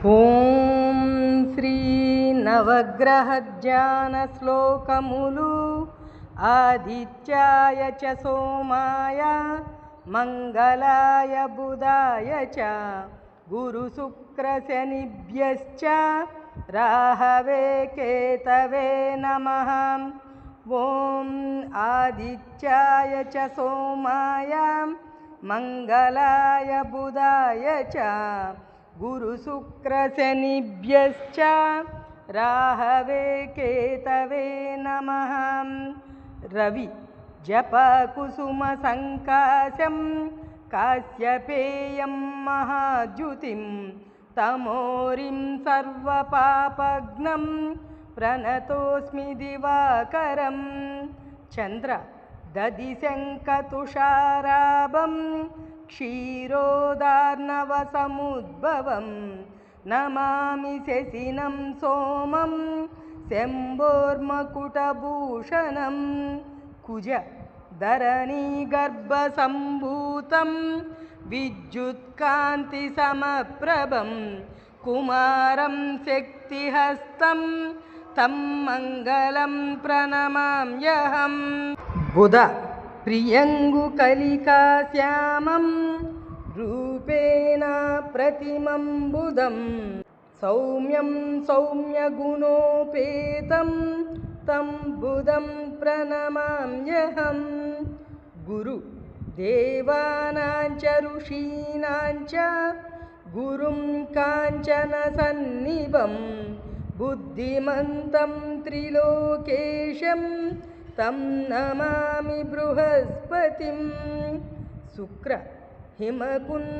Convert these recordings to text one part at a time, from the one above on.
ఓం శ్రీ నవగ్రహజ్ఞానశ్లోకములు ఆదిత్యాయ చ సోమాయ మంగళాయ బుధాయ చ గురుశుక్రశనిభ్యశ్చ రాహవే కేతవే నమః. ఓం ఆదిత్యాయ చ సోమాయ మంగళాయ బుధాయ చ గురుశుక్రశనిభ్యశ్చ రాహవే కేతవే నమః. రవి జపకుసుమ సంకాశం కాశ్యపేయం మహాద్యుతిం తమోరిం సర్వపాపఘ్నం ప్రణతోస్మి దివాకరం. చంద్ర దదిశంకతుషారాభం క్షీరోదార్ణవసముద్భవం నమామి శశినం సోమం శంభోర్మకుటభూషణం. కుజ ధరణీగర్భసంభూతం విద్యుత్కాంతిసమప్రభం కుమారం శక్తిహస్తం తం మంగళం ప్రణమామ్యహం. బుధ ప్రియంగుకలికాశ్యామం రూపేణ ప్రతిమం బుధం సౌమ్యం సౌమ్యగుణోపేతం తం బుధం ప్రణమామ్యహం. గురు దేవానాంచ ఋషీణాంచ గురుం కాంచన సన్నిభం బుద్ధిమంతం త్రిలోకేశం తం నమామి బృహస్పతిం. శుక్ర హిమకుందమృణాలాభం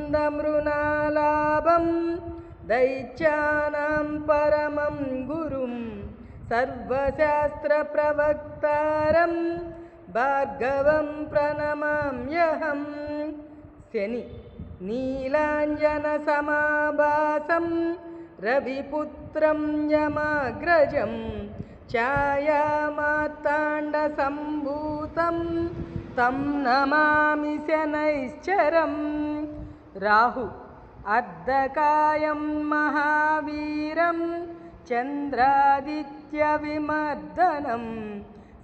దైత్యానాం పరమం గురుం సర్వశాస్త్రప్రవక్తారం భార్గవం ప్రణమామ్యహం. శని నీలాంజనసమాభాసం రవిపుత్రం యమాగ్రజం ఛాయామార్తాండసంభూతం తం నమామి శనైశ్చరం. రాహు అర్ధకాయం మహావీరం చంద్రాదిత్యవిమర్దనం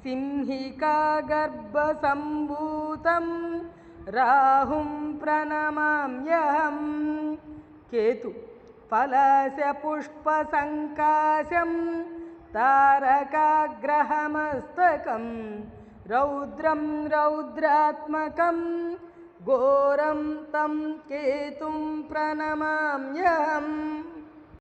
సింహికాగర్భసంభూతం రాహుం ప్రణమామ్యహం. కేతు ఫలశపుష్పసంకాశం తారకాగ్రహమస్తకం రౌద్రం రౌద్రాత్మకం ఘోరం తం కేతుం ప్రణమామ్యహం.